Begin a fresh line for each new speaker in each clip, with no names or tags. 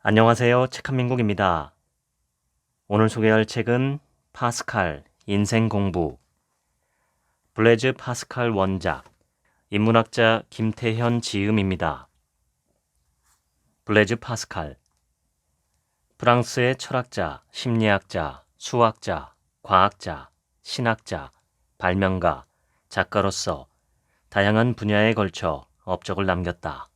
안녕하세요. 책한민국입니다. 오늘 소개할 책은 파스칼, 인생 공부. 블레즈 파스칼 원작, 인문학자 김태현 지음입니다. 블레즈 파스칼. 프랑스의 철학자, 심리학자, 수학자, 과학자, 신학자, 발명가, 작가로서 다양한 분야에 걸쳐 업적을 남겼다.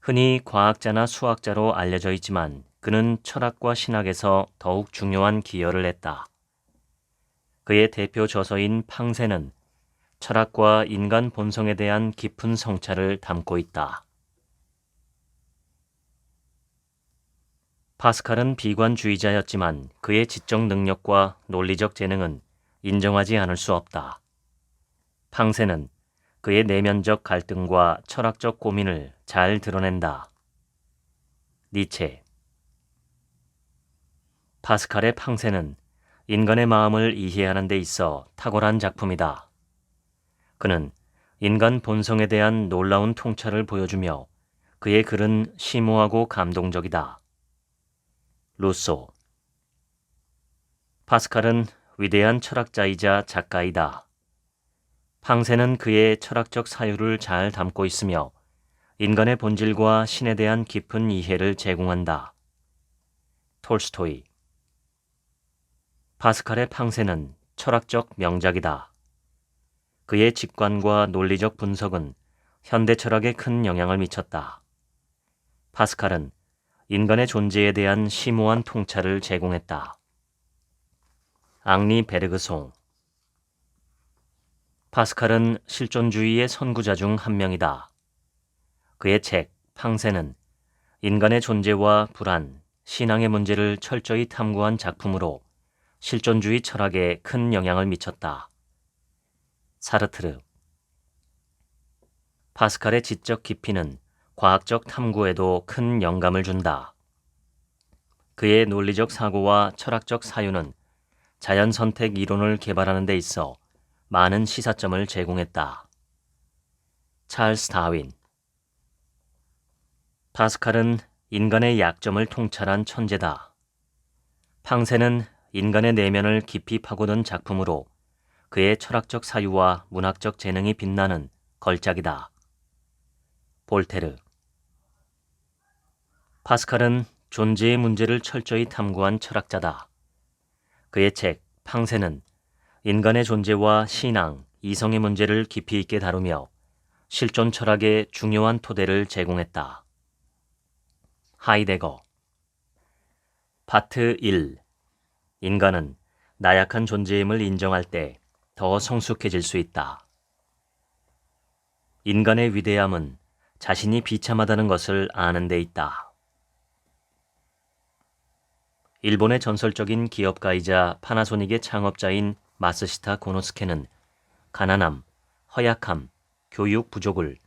흔히 과학자나 수학자로 알려져 있지만 그는 철학과 신학에서 더욱 중요한 기여를 했다. 그의 대표 저서인 팡세는 철학과 인간 본성에 대한 깊은 성찰을 담고 있다. 파스칼은 비관주의자였지만 그의 지적 능력과 논리적 재능은 인정하지 않을 수 없다. 팡세는 그의 내면적 갈등과 철학적 고민을 잘 드러낸다. 니체. 파스칼의 팡세는 인간의 마음을 이해하는 데 있어 탁월한 작품이다. 그는 인간 본성에 대한 놀라운 통찰을 보여주며 그의 글은 심오하고 감동적이다. 루소. 파스칼은 위대한 철학자이자 작가이다. 팡세는 그의 철학적 사유를 잘 담고 있으며 인간의 본질과 신에 대한 깊은 이해를 제공한다. 톨스토이. 파스칼의 팡세는 철학적 명작이다. 그의 직관과 논리적 분석은 현대 철학에 큰 영향을 미쳤다. 파스칼은 인간의 존재에 대한 심오한 통찰을 제공했다. 앙리 베르그송. 파스칼은 실존주의의 선구자 중 한 명이다. 그의 책 팡세는 인간의 존재와 불안, 신앙의 문제를 철저히 탐구한 작품으로 실존주의 철학에 큰 영향을 미쳤다. 사르트르. 파스칼의 지적 깊이는 과학적 탐구에도 큰 영감을 준다. 그의 논리적 사고와 철학적 사유는 자연 선택 이론을 개발하는 데 있어 많은 시사점을 제공했다. 찰스 다윈. 파스칼은 인간의 약점을 통찰한 천재다. 팡세는 인간의 내면을 깊이 파고든 작품으로 그의 철학적 사유와 문학적 재능이 빛나는 걸작이다. 볼테르. 파스칼은 존재의 문제를 철저히 탐구한 철학자다. 그의 책 팡세는 인간의 존재와 신앙, 이성의 문제를 깊이 있게 다루며 실존 철학의 중요한 토대를 제공했다. 하이데거. 파트 1. 인간은 나약한 존재임을 인정할 때 더 성숙해질 수 있다. 인간의 위대함은 자신이 비참하다는 것을 아는 데 있다. 일본의 전설적인 기업가이자 파나소닉의 창업자인 마스시타 고노스케는 가난함, 허약함, 교육 부족을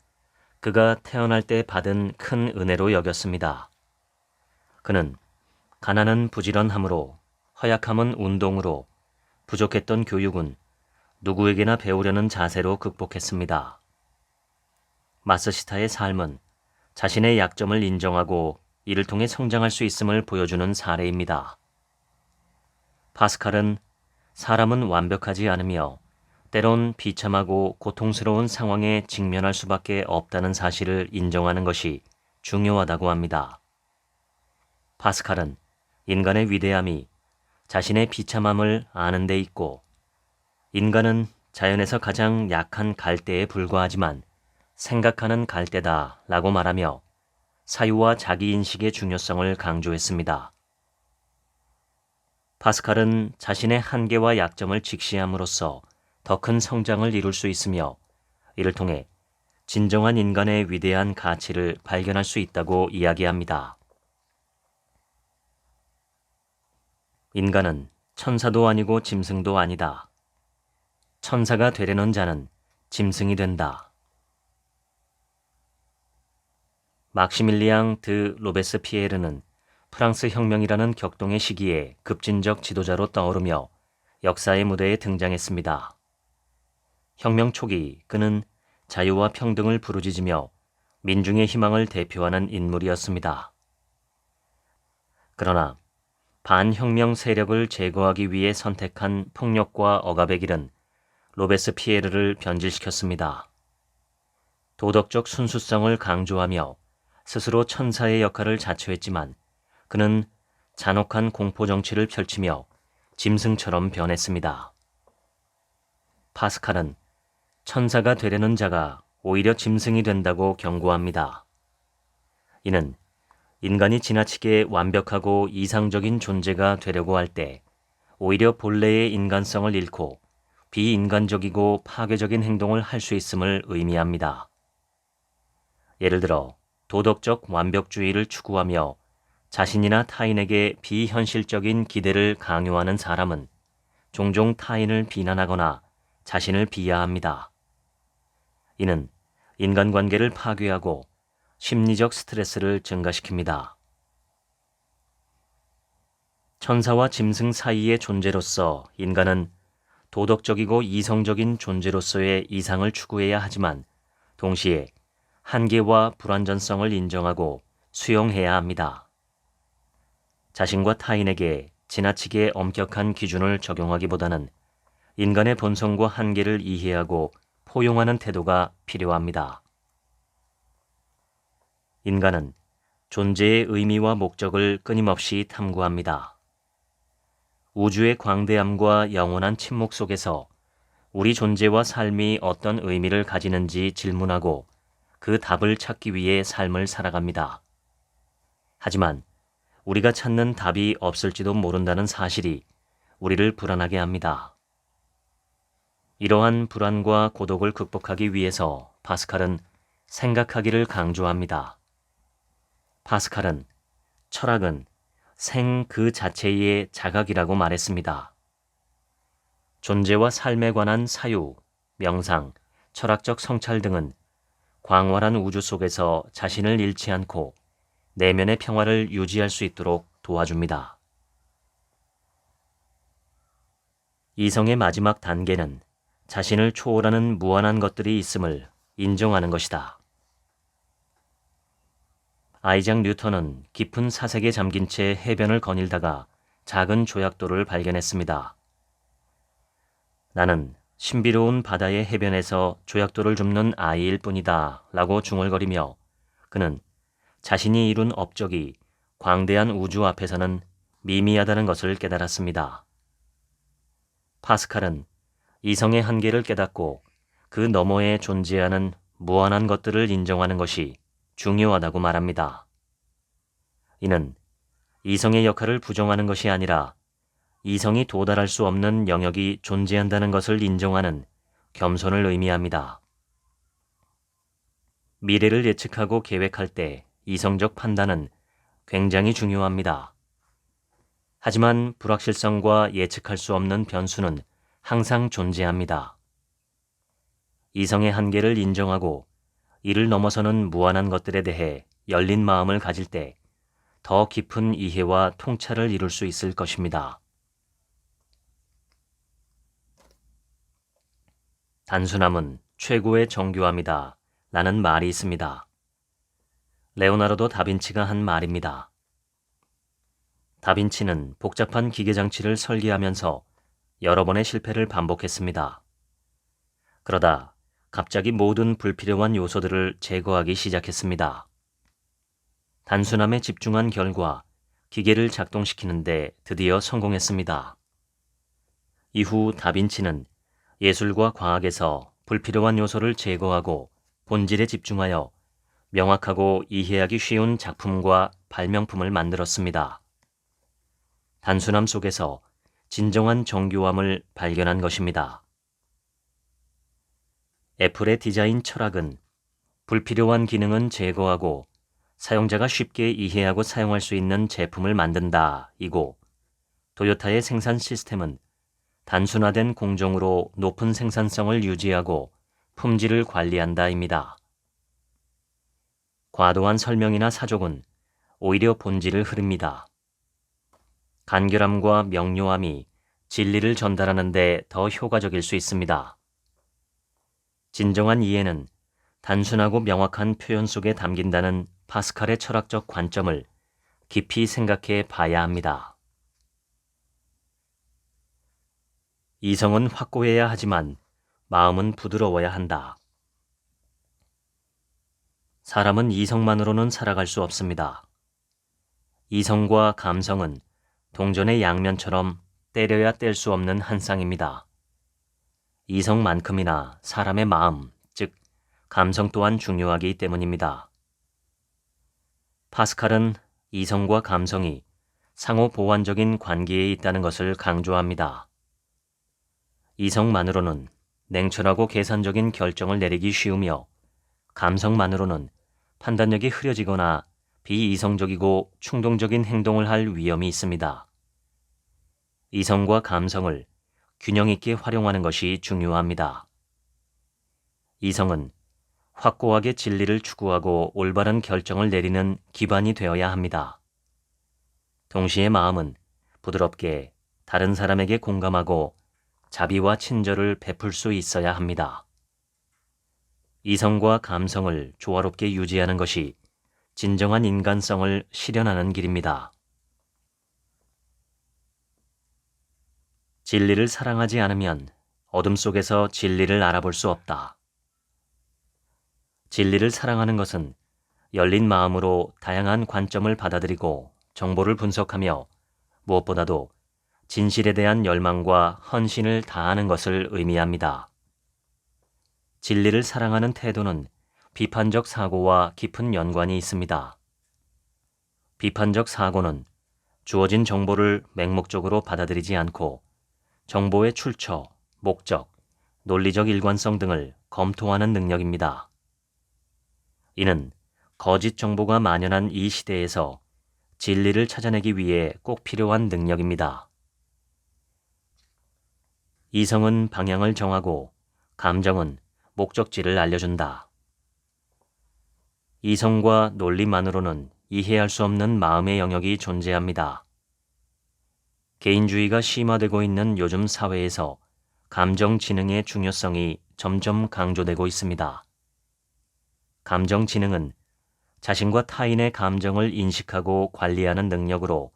그가 태어날 때 받은 큰 은혜로 여겼습니다. 그는 가난은 부지런함으로, 허약함은 운동으로, 부족했던 교육은 누구에게나 배우려는 자세로 극복했습니다. 마스시타의 삶은 자신의 약점을 인정하고 이를 통해 성장할 수 있음을 보여주는 사례입니다. 파스칼은 사람은 완벽하지 않으며 때론 비참하고 고통스러운 상황에 직면할 수밖에 없다는 사실을 인정하는 것이 중요하다고 합니다. 파스칼은 인간의 위대함이 자신의 비참함을 아는 데 있고 인간은 자연에서 가장 약한 갈대에 불과하지만 생각하는 갈대다 라고 말하며 사유와 자기인식의 중요성을 강조했습니다. 파스칼은 자신의 한계와 약점을 직시함으로써 더 큰 성장을 이룰 수 있으며 이를 통해 진정한 인간의 위대한 가치를 발견할 수 있다고 이야기합니다. 인간은 천사도 아니고 짐승도 아니다. 천사가 되려는 자는 짐승이 된다. 막시밀리앙 드 로베스피에르는 프랑스 혁명이라는 격동의 시기에 급진적 지도자로 떠오르며 역사의 무대에 등장했습니다. 혁명 초기 그는 자유와 평등을 부르짖으며 민중의 희망을 대표하는 인물이었습니다. 그러나 반혁명 세력을 제거하기 위해 선택한 폭력과 억압의 길은 로베스피에르를 변질시켰습니다. 도덕적 순수성을 강조하며 스스로 천사의 역할을 자처했지만 그는 잔혹한 공포 정치를 펼치며 짐승처럼 변했습니다. 파스칼은 천사가 되려는 자가 오히려 짐승이 된다고 경고합니다. 이는 인간이 지나치게 완벽하고 이상적인 존재가 되려고 할 때 오히려 본래의 인간성을 잃고 비인간적이고 파괴적인 행동을 할 수 있음을 의미합니다. 예를 들어 도덕적 완벽주의를 추구하며 자신이나 타인에게 비현실적인 기대를 강요하는 사람은 종종 타인을 비난하거나 자신을 비하합니다. 이는 인간관계를 파괴하고 심리적 스트레스를 증가시킵니다. 천사와 짐승 사이의 존재로서 인간은 도덕적이고 이성적인 존재로서의 이상을 추구해야 하지만 동시에 한계와 불완전성을 인정하고 수용해야 합니다. 자신과 타인에게 지나치게 엄격한 기준을 적용하기보다는 인간의 본성과 한계를 이해하고 포용하는 태도가 필요합니다. 인간은 존재의 의미와 목적을 끊임없이 탐구합니다. 우주의 광대함과 영원한 침묵 속에서 우리 존재와 삶이 어떤 의미를 가지는지 질문하고 그 답을 찾기 위해 삶을 살아갑니다. 하지만 우리가 찾는 답이 없을지도 모른다는 사실이 우리를 불안하게 합니다. 이러한 불안과 고독을 극복하기 위해서 파스칼은 생각하기를 강조합니다. 파스칼은 철학은 생 그 자체의 자각이라고 말했습니다. 존재와 삶에 관한 사유, 명상, 철학적 성찰 등은 광활한 우주 속에서 자신을 잃지 않고 내면의 평화를 유지할 수 있도록 도와줍니다. 이성의 마지막 단계는 자신을 초월하는 무한한 것들이 있음을 인정하는 것이다. 아이작 뉴턴은 깊은 사색에 잠긴 채 해변을 거닐다가 작은 조약돌을 발견했습니다. 나는 신비로운 바다의 해변에서 조약돌을 줍는 아이일 뿐이다 라고 중얼거리며 그는 자신이 이룬 업적이 광대한 우주 앞에서는 미미하다는 것을 깨달았습니다. 파스칼은 이성의 한계를 깨닫고 그 너머에 존재하는 무한한 것들을 인정하는 것이 중요하다고 말합니다. 이는 이성의 역할을 부정하는 것이 아니라 이성이 도달할 수 없는 영역이 존재한다는 것을 인정하는 겸손을 의미합니다. 미래를 예측하고 계획할 때 이성적 판단은 굉장히 중요합니다. 하지만 불확실성과 예측할 수 없는 변수는 항상 존재합니다. 이성의 한계를 인정하고 이를 넘어서는 무한한 것들에 대해 열린 마음을 가질 때 더 깊은 이해와 통찰을 이룰 수 있을 것입니다. 단순함은 최고의 정교함이다 라는 말이 있습니다. 레오나르도 다빈치가 한 말입니다. 다빈치는 복잡한 기계장치를 설계하면서 여러 번의 실패를 반복했습니다. 그러다 갑자기 모든 불필요한 요소들을 제거하기 시작했습니다. 단순함에 집중한 결과 기계를 작동시키는데 드디어 성공했습니다. 이후 다빈치는 예술과 과학에서 불필요한 요소를 제거하고 본질에 집중하여 명확하고 이해하기 쉬운 작품과 발명품을 만들었습니다. 단순함 속에서 진정한 정교함을 발견한 것입니다. 애플의 디자인 철학은 불필요한 기능은 제거하고 사용자가 쉽게 이해하고 사용할 수 있는 제품을 만든다 이고 도요타의 생산 시스템은 단순화된 공정으로 높은 생산성을 유지하고 품질을 관리한다입니다. 과도한 설명이나 사족은 오히려 본질을 흐릅니다. 간결함과 명료함이 진리를 전달하는 데 더 효과적일 수 있습니다. 진정한 이해는 단순하고 명확한 표현 속에 담긴다는 파스칼의 철학적 관점을 깊이 생각해 봐야 합니다. 이성은 확고해야 하지만 마음은 부드러워야 한다. 사람은 이성만으로는 살아갈 수 없습니다. 이성과 감성은 동전의 양면처럼 때려야 뗄 수 없는 한 쌍입니다. 이성만큼이나 사람의 마음, 즉 감성 또한 중요하기 때문입니다. 파스칼은 이성과 감성이 상호 보완적인 관계에 있다는 것을 강조합니다. 이성만으로는 냉철하고 계산적인 결정을 내리기 쉬우며 감성만으로는 판단력이 흐려지거나 비이성적이고 충동적인 행동을 할 위험이 있습니다. 이성과 감성을 균형 있게 활용하는 것이 중요합니다. 이성은 확고하게 진리를 추구하고 올바른 결정을 내리는 기반이 되어야 합니다. 동시에 마음은 부드럽게 다른 사람에게 공감하고 자비와 친절을 베풀 수 있어야 합니다. 이성과 감성을 조화롭게 유지하는 것이 진정한 인간성을 실현하는 길입니다. 진리를 사랑하지 않으면 어둠 속에서 진리를 알아볼 수 없다. 진리를 사랑하는 것은 열린 마음으로 다양한 관점을 받아들이고 정보를 분석하며 무엇보다도 진실에 대한 열망과 헌신을 다하는 것을 의미합니다. 진리를 사랑하는 태도는 비판적 사고와 깊은 연관이 있습니다. 비판적 사고는 주어진 정보를 맹목적으로 받아들이지 않고 정보의 출처, 목적, 논리적 일관성 등을 검토하는 능력입니다. 이는 거짓 정보가 만연한 이 시대에서 진리를 찾아내기 위해 꼭 필요한 능력입니다. 이성은 방향을 정하고 감정은 목적지를 알려준다. 이성과 논리만으로는 이해할 수 없는 마음의 영역이 존재합니다. 개인주의가 심화되고 있는 요즘 사회에서 감정지능의 중요성이 점점 강조되고 있습니다. 감정지능은 자신과 타인의 감정을 인식하고 관리하는 능력으로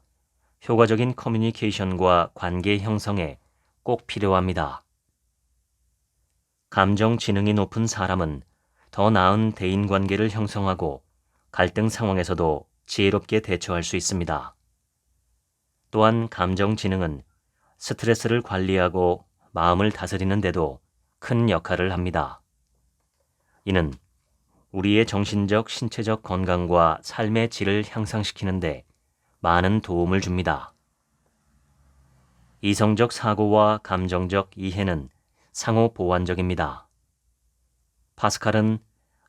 효과적인 커뮤니케이션과 관계 형성에 꼭 필요합니다. 감정지능이 높은 사람은 더 나은 대인관계를 형성하고 갈등 상황에서도 지혜롭게 대처할 수 있습니다. 또한 감정지능은 스트레스를 관리하고 마음을 다스리는 데도 큰 역할을 합니다. 이는 우리의 정신적, 신체적 건강과 삶의 질을 향상시키는 데 많은 도움을 줍니다. 이성적 사고와 감정적 이해는 상호 보완적입니다. 파스칼은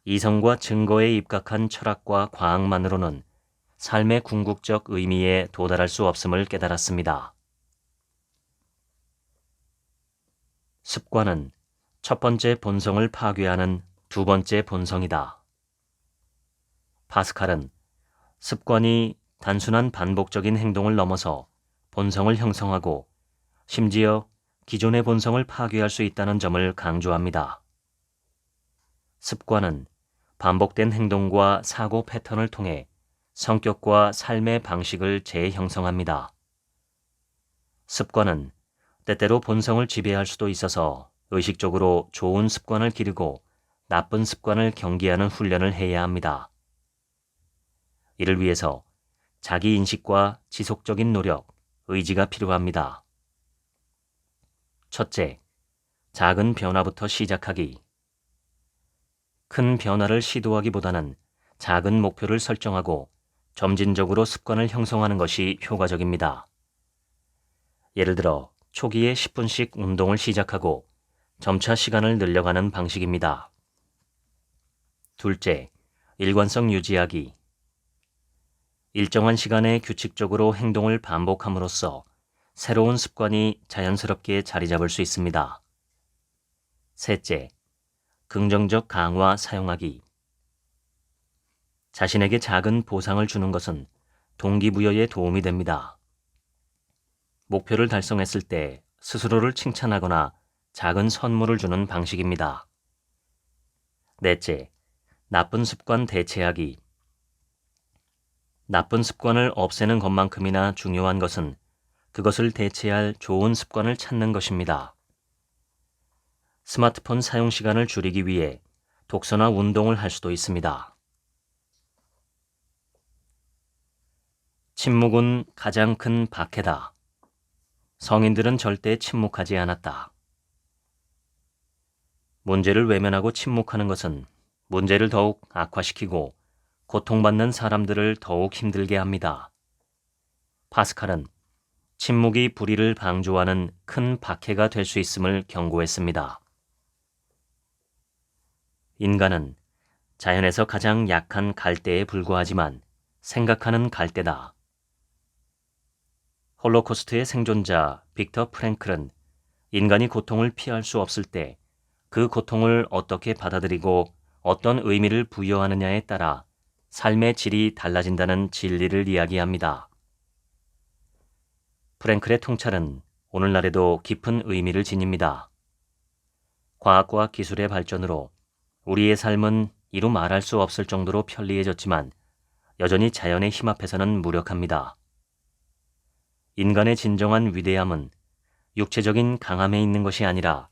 이성과 증거에 입각한 철학과 과학만으로는 삶의 궁극적 의미에 도달할 수 없음을 깨달았습니다. 습관은 첫 번째 본성을 파괴하는 두 번째 본성이다. 파스칼은 습관이 단순한 반복적인 행동을 넘어서 본성을 형성하고 심지어 기존의 본성을 파괴할 수 있다는 점을 강조합니다. 습관은 반복된 행동과 사고 패턴을 통해 성격과 삶의 방식을 재형성합니다. 습관은 때때로 본성을 지배할 수도 있어서 의식적으로 좋은 습관을 기르고 나쁜 습관을 경계하는 훈련을 해야 합니다. 이를 위해서 자기 인식과 지속적인 노력, 의지가 필요합니다. 첫째, 작은 변화부터 시작하기. 큰 변화를 시도하기보다는 작은 목표를 설정하고 점진적으로 습관을 형성하는 것이 효과적입니다. 예를 들어 초기에 10분씩 운동을 시작하고 점차 시간을 늘려가는 방식입니다. 둘째, 일관성 유지하기. 일정한 시간에 규칙적으로 행동을 반복함으로써 새로운 습관이 자연스럽게 자리 잡을 수 있습니다. 셋째, 긍정적 강화 사용하기. 자신에게 작은 보상을 주는 것은 동기부여에 도움이 됩니다. 목표를 달성했을 때 스스로를 칭찬하거나 작은 선물을 주는 방식입니다. 넷째, 나쁜 습관 대체하기. 나쁜 습관을 없애는 것만큼이나 중요한 것은 그것을 대체할 좋은 습관을 찾는 것입니다. 스마트폰 사용 시간을 줄이기 위해 독서나 운동을 할 수도 있습니다. 침묵은 가장 큰 박해다. 성인들은 절대 침묵하지 않았다. 문제를 외면하고 침묵하는 것은 문제를 더욱 악화시키고 고통받는 사람들을 더욱 힘들게 합니다. 파스칼은 침묵이 불의를 방조하는 큰 박해가 될 수 있음을 경고했습니다. 인간은 자연에서 가장 약한 갈대에 불과하지만 생각하는 갈대다. 홀로코스트의 생존자 빅터 프랭클은 인간이 고통을 피할 수 없을 때 그 고통을 어떻게 받아들이고 어떤 의미를 부여하느냐에 따라 삶의 질이 달라진다는 진리를 이야기합니다. 프랭클의 통찰은 오늘날에도 깊은 의미를 지닙니다. 과학과 기술의 발전으로 우리의 삶은 이루 말할 수 없을 정도로 편리해졌지만 여전히 자연의 힘 앞에서는 무력합니다. 인간의 진정한 위대함은 육체적인 강함에 있는 것이 아니라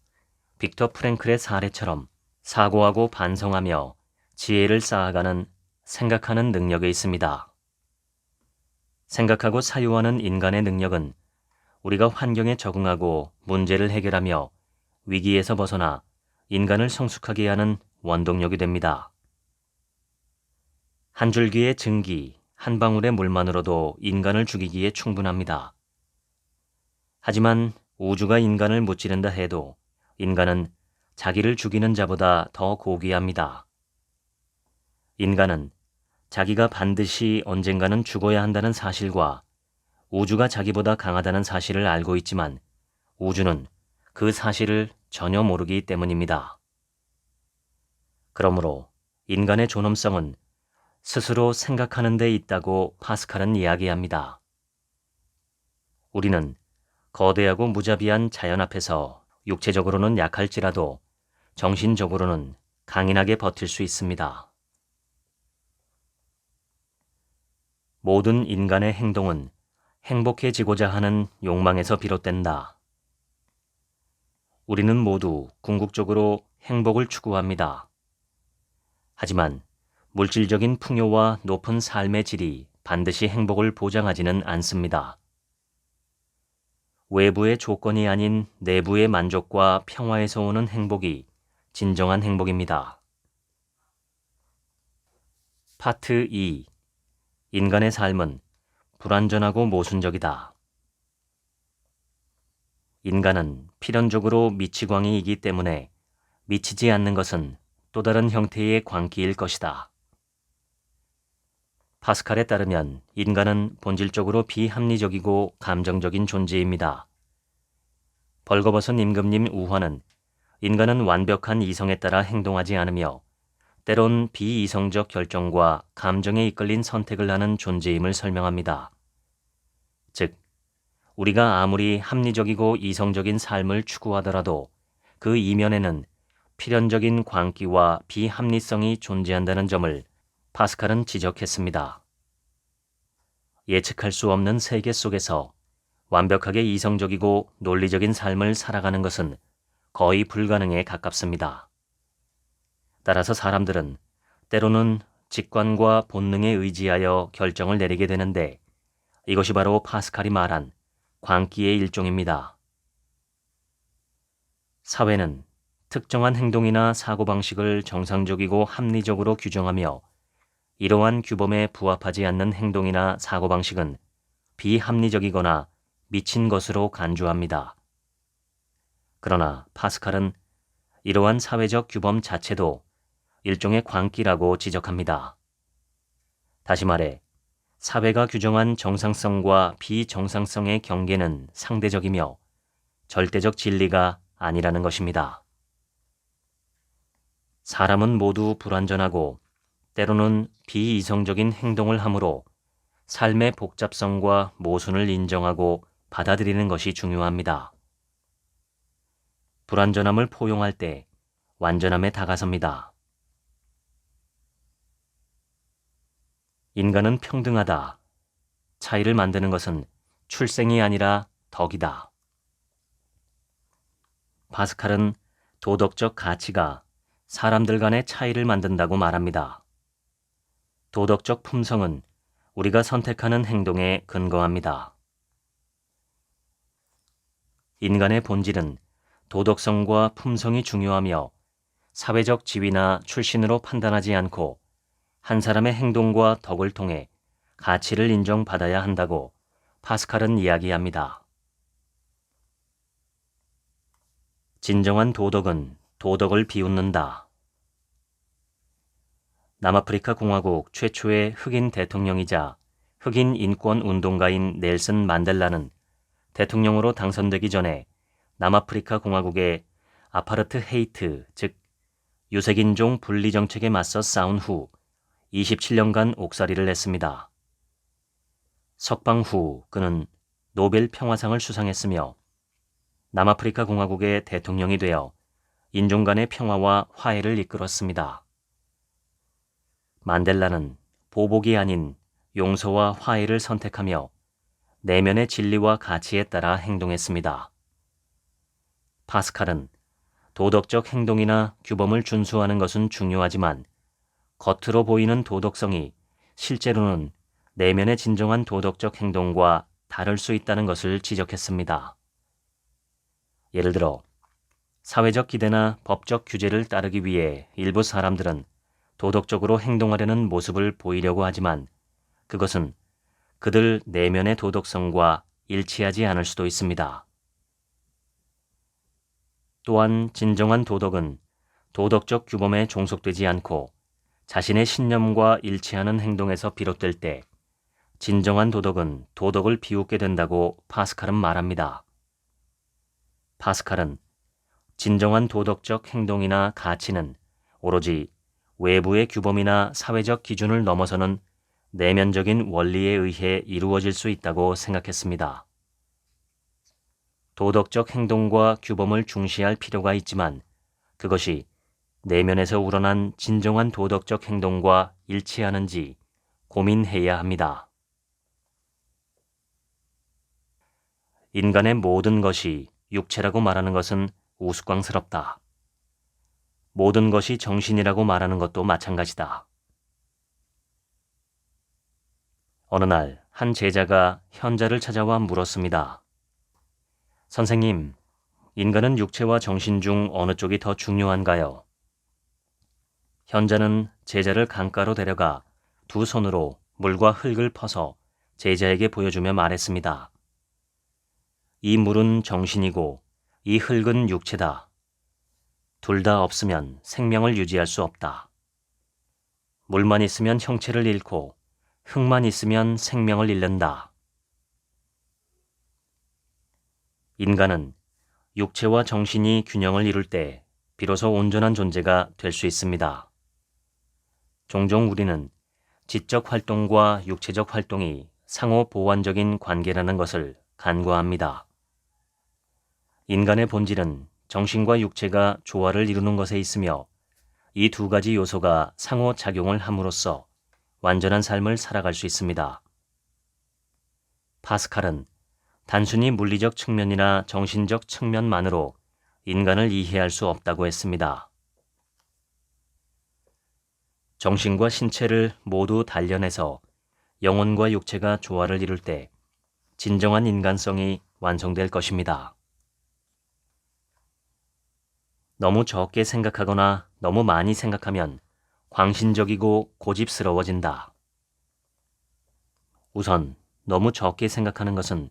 빅터 프랭클의 사례처럼 사고하고 반성하며 지혜를 쌓아가는 생각하는 능력에 있습니다. 생각하고 사유하는 인간의 능력은 우리가 환경에 적응하고 문제를 해결하며 위기에서 벗어나 인간을 성숙하게 하는 원동력이 됩니다. 한 줄기의 증기, 한 방울의 물만으로도 인간을 죽이기에 충분합니다. 하지만 우주가 인간을 무찌른다 해도 인간은 자기를 죽이는 자보다 더 고귀합니다. 인간은 자기가 반드시 언젠가는 죽어야 한다는 사실과 우주가 자기보다 강하다는 사실을 알고 있지만 우주는 그 사실을 전혀 모르기 때문입니다. 그러므로 인간의 존엄성은 스스로 생각하는 데 있다고 파스칼은 이야기합니다. 우리는 거대하고 무자비한 자연 앞에서 육체적으로는 약할지라도 정신적으로는 강인하게 버틸 수 있습니다. 모든 인간의 행동은 행복해지고자 하는 욕망에서 비롯된다. 우리는 모두 궁극적으로 행복을 추구합니다. 하지만 물질적인 풍요와 높은 삶의 질이 반드시 행복을 보장하지는 않습니다. 외부의 조건이 아닌 내부의 만족과 평화에서 오는 행복이 진정한 행복입니다. 파트 2. 인간의 삶은 불완전하고 모순적이다. 인간은 필연적으로 미치광이이기 때문에 미치지 않는 것은 또 다른 형태의 광기일 것이다. 파스칼에 따르면 인간은 본질적으로 비합리적이고 감정적인 존재입니다. 벌거벗은 임금님 우화는 인간은 완벽한 이성에 따라 행동하지 않으며 때론 비이성적 결정과 감정에 이끌린 선택을 하는 존재임을 설명합니다. 즉, 우리가 아무리 합리적이고 이성적인 삶을 추구하더라도 그 이면에는 필연적인 광기와 비합리성이 존재한다는 점을 파스칼은 지적했습니다. 예측할 수 없는 세계 속에서 완벽하게 이성적이고 논리적인 삶을 살아가는 것은 거의 불가능에 가깝습니다. 따라서 사람들은 때로는 직관과 본능에 의지하여 결정을 내리게 되는데 이것이 바로 파스칼이 말한 광기의 일종입니다. 사회는 특정한 행동이나 사고방식을 정상적이고 합리적으로 규정하며 이러한 규범에 부합하지 않는 행동이나 사고방식은 비합리적이거나 미친 것으로 간주합니다. 그러나 파스칼은 이러한 사회적 규범 자체도 일종의 광기라고 지적합니다. 다시 말해, 사회가 규정한 정상성과 비정상성의 경계는 상대적이며 절대적 진리가 아니라는 것입니다. 사람은 모두 불완전하고 때로는 비이성적인 행동을 하므로 삶의 복잡성과 모순을 인정하고 받아들이는 것이 중요합니다. 불완전함을 포용할 때 완전함에 다가섭니다. 인간은 평등하다. 차이를 만드는 것은 출생이 아니라 덕이다. 파스칼은 도덕적 가치가 사람들 간의 차이를 만든다고 말합니다. 도덕적 품성은 우리가 선택하는 행동에 근거합니다. 인간의 본질은 도덕성과 품성이 중요하며 사회적 지위나 출신으로 판단하지 않고 한 사람의 행동과 덕을 통해 가치를 인정받아야 한다고 파스칼은 이야기합니다. 진정한 도덕은 도덕을 비웃는다. 남아프리카 공화국 최초의 흑인 대통령이자 흑인 인권 운동가인 넬슨 만델라는 대통령으로 당선되기 전에 남아프리카 공화국의 아파르트 헤이트, 즉 유색인종 분리 정책에 맞서 싸운 후 27년간 옥살이를 했습니다. 석방 후 그는 노벨 평화상을 수상했으며 남아프리카 공화국의 대통령이 되어 인종 간의 평화와 화해를 이끌었습니다. 만델라는 보복이 아닌 용서와 화해를 선택하며 내면의 진리와 가치에 따라 행동했습니다. 파스칼은 도덕적 행동이나 규범을 준수하는 것은 중요하지만 겉으로 보이는 도덕성이 실제로는 내면의 진정한 도덕적 행동과 다를 수 있다는 것을 지적했습니다. 예를 들어 사회적 기대나 법적 규제를 따르기 위해 일부 사람들은 도덕적으로 행동하려는 모습을 보이려고 하지만 그것은 그들 내면의 도덕성과 일치하지 않을 수도 있습니다. 또한 진정한 도덕은 도덕적 규범에 종속되지 않고 자신의 신념과 일치하는 행동에서 비롯될 때 진정한 도덕은 도덕을 비웃게 된다고 파스칼은 말합니다. 파스칼은 진정한 도덕적 행동이나 가치는 오로지 외부의 규범이나 사회적 기준을 넘어서는 내면적인 원리에 의해 이루어질 수 있다고 생각했습니다. 도덕적 행동과 규범을 중시할 필요가 있지만 그것이 내면에서 우러난 진정한 도덕적 행동과 일치하는지 고민해야 합니다. 인간의 모든 것이 육체라고 말하는 것은 우스꽝스럽다. 모든 것이 정신이라고 말하는 것도 마찬가지다. 어느 날 한 제자가 현자를 찾아와 물었습니다. 선생님, 인간은 육체와 정신 중 어느 쪽이 더 중요한가요? 현자는 제자를 강가로 데려가 두 손으로 물과 흙을 퍼서 제자에게 보여주며 말했습니다. 이 물은 정신이고 이 흙은 육체다. 둘 다 없으면 생명을 유지할 수 없다. 물만 있으면 형체를 잃고 흙만 있으면 생명을 잃는다. 인간은 육체와 정신이 균형을 이룰 때 비로소 온전한 존재가 될 수 있습니다. 종종 우리는 지적 활동과 육체적 활동이 상호 보완적인 관계라는 것을 간과합니다. 인간의 본질은 정신과 육체가 조화를 이루는 것에 있으며 이 두 가지 요소가 상호작용을 함으로써 완전한 삶을 살아갈 수 있습니다. 파스칼은 단순히 물리적 측면이나 정신적 측면만으로 인간을 이해할 수 없다고 했습니다. 정신과 신체를 모두 단련해서 영혼과 육체가 조화를 이룰 때 진정한 인간성이 완성될 것입니다. 너무 적게 생각하거나 너무 많이 생각하면 광신적이고 고집스러워진다. 우선 너무 적게 생각하는 것은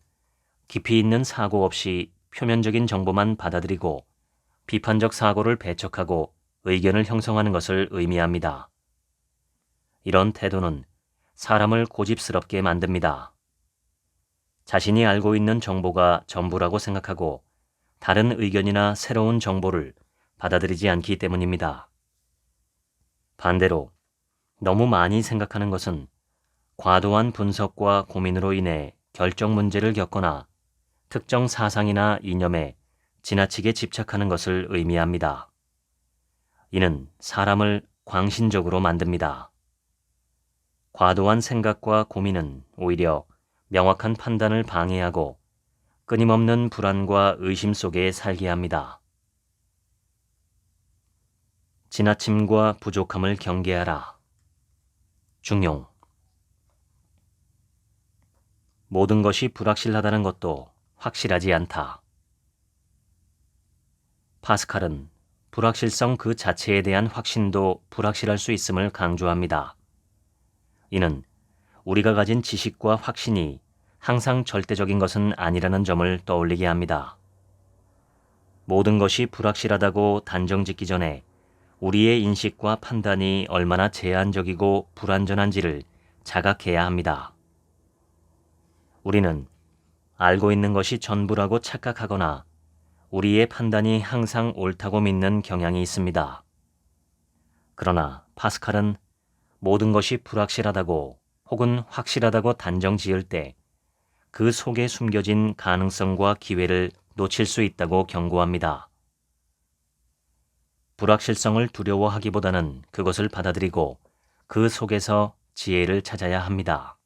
깊이 있는 사고 없이 표면적인 정보만 받아들이고 비판적 사고를 배척하고 의견을 형성하는 것을 의미합니다. 이런 태도는 사람을 고집스럽게 만듭니다. 자신이 알고 있는 정보가 전부라고 생각하고 다른 의견이나 새로운 정보를 받아들이지 않기 때문입니다. 반대로 너무 많이 생각하는 것은 과도한 분석과 고민으로 인해 결정 문제를 겪거나 특정 사상이나 이념에 지나치게 집착하는 것을 의미합니다. 이는 사람을 광신적으로 만듭니다. 과도한 생각과 고민은 오히려 명확한 판단을 방해하고 끊임없는 불안과 의심 속에 살게 합니다. 지나침과 부족함을 경계하라. 중용. 모든 것이 불확실하다는 것도 확실하지 않다. 파스칼은 불확실성 그 자체에 대한 확신도 불확실할 수 있음을 강조합니다. 이는 우리가 가진 지식과 확신이 항상 절대적인 것은 아니라는 점을 떠올리게 합니다. 모든 것이 불확실하다고 단정짓기 전에 우리의 인식과 판단이 얼마나 제한적이고 불완전한지를 자각해야 합니다. 우리는 알고 있는 것이 전부라고 착각하거나 우리의 판단이 항상 옳다고 믿는 경향이 있습니다. 그러나 파스칼은 모든 것이 불확실하다고 혹은 확실하다고 단정 지을 때 그 속에 숨겨진 가능성과 기회를 놓칠 수 있다고 경고합니다. 불확실성을 두려워하기보다는 그것을 받아들이고 그 속에서 지혜를 찾아야 합니다.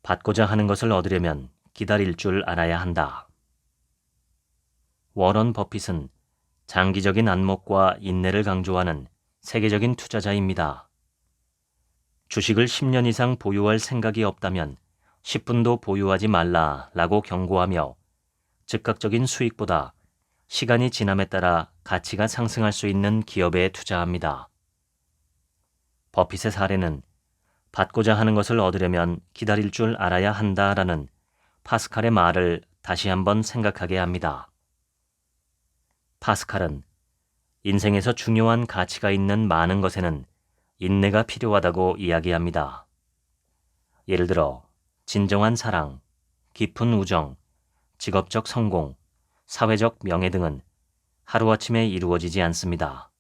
받고자 하는 것을 얻으려면 기다릴 줄 알아야 한다. 워런 버핏은 장기적인 안목과 인내를 강조하는 세계적인 투자자입니다. 주식을 10년 이상 보유할 생각이 없다면 10분도 보유하지 말라라고 경고하며 즉각적인 수익보다 시간이 지남에 따라 가치가 상승할 수 있는 기업에 투자합니다. 버핏의 사례는 받고자 하는 것을 얻으려면 기다릴 줄 알아야 한다라는 파스칼의 말을 다시 한번 생각하게 합니다. 파스칼은 인생에서 중요한 가치가 있는 많은 것에는 인내가 필요하다고 이야기합니다. 예를 들어 진정한 사랑, 깊은 우정, 직업적 성공, 사회적 명예 등은 하루아침에 이루어지지 않습니다.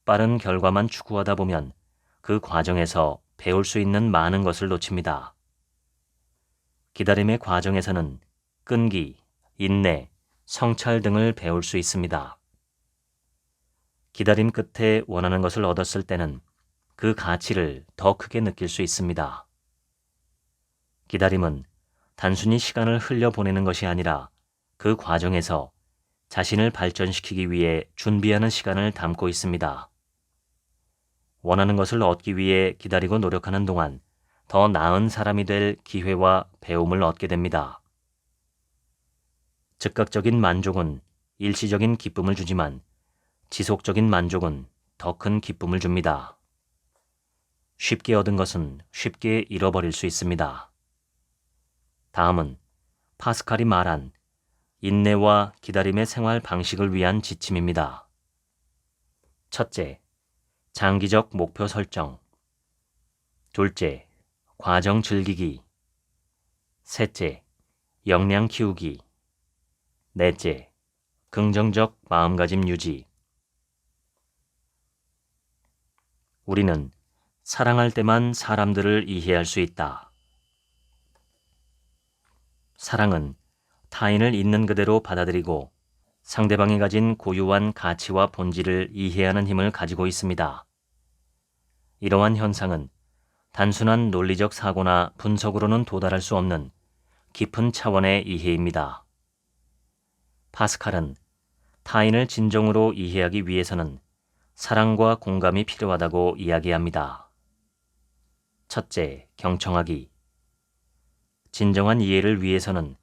빠른 결과만 추구하다 보면 그 과정에서 배울 수 있는 많은 것을 놓칩니다. 기다림의 과정에서는 끈기, 인내, 성찰 등을 배울 수 있습니다. 기다림 끝에 원하는 것을 얻었을 때는 그 가치를 더 크게 느낄 수 있습니다. 기다림은 단순히 시간을 흘려보내는 것이 아니라 그 과정에서 자신을 발전시키기 위해 준비하는 시간을 담고 있습니다. 원하는 것을 얻기 위해 기다리고 노력하는 동안 더 나은 사람이 될 기회와 배움을 얻게 됩니다. 즉각적인 만족은 일시적인 기쁨을 주지만 지속적인 만족은 더 큰 기쁨을 줍니다. 쉽게 얻은 것은 쉽게 잃어버릴 수 있습니다. 다음은 파스칼이 말한 인내와 기다림의 생활 방식을 위한 지침입니다. 첫째, 장기적 목표 설정. 둘째, 과정 즐기기. 셋째, 역량 키우기. 넷째, 긍정적 마음가짐 유지. 우리는 사랑할 때만 사람들을 이해할 수 있다. 사랑은 타인을 있는 그대로 받아들이고 상대방이 가진 고유한 가치와 본질을 이해하는 힘을 가지고 있습니다. 이러한 현상은 단순한 논리적 사고나 분석으로는 도달할 수 없는 깊은 차원의 이해입니다. 파스칼은 타인을 진정으로 이해하기 위해서는 사랑과 공감이 필요하다고 이야기합니다. 첫째, 경청하기. 진정한 이해를 위해서는